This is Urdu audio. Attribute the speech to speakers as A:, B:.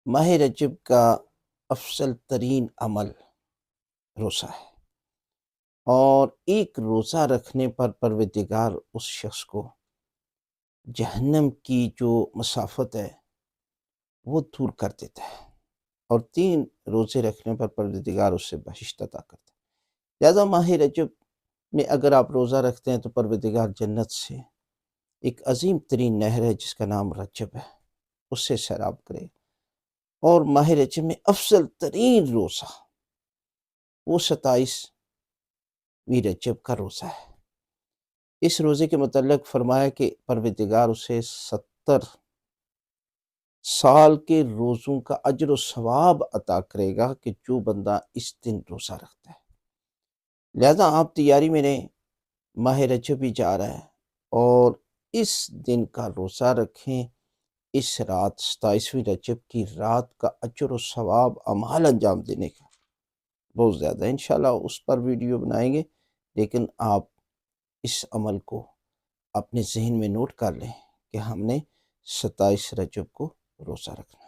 A: ماہ رجب کا افضل ترین عمل روزہ ہے، اور ایک روزہ رکھنے پر پروردگار اس شخص کو جہنم کی جو مسافت ہے وہ دور کر دیتا ہے، اور 3 روزے رکھنے پر پروردگار اس سے بہشت عطا کرتا ہے۔ لہذا ماہ رجب میں اگر آپ روزہ رکھتے ہیں تو پروردگار جنت سے ایک عظیم ترین نہر ہے جس کا نام رجب ہے، اس سے سیراب کرے۔ اور ماہ رجب میں افضل ترین روزہ وہ 27ویں رجب کا روزہ ہے۔ اس روزے کے متعلق فرمایا کہ پروردگار اسے 70 سال کے روزوں کا اجر و ثواب عطا کرے گا کہ جو بندہ اس دن روزہ رکھتا ہے۔ لہذا آپ تیاری میں رہیں، ماہ رجب بھی جا رہا ہے، اور اس دن کا روزہ رکھیں۔ اس رات 27ویں رجب کی رات کا اجر و ثواب اعمال انجام دینے کا بہت زیادہ ہے۔ انشاءاللہ اس پر ویڈیو بنائیں گے، لیکن آپ اس عمل کو اپنے ذہن میں نوٹ کر لیں کہ ہم نے 27 رجب کو روزہ رکھنا ہے۔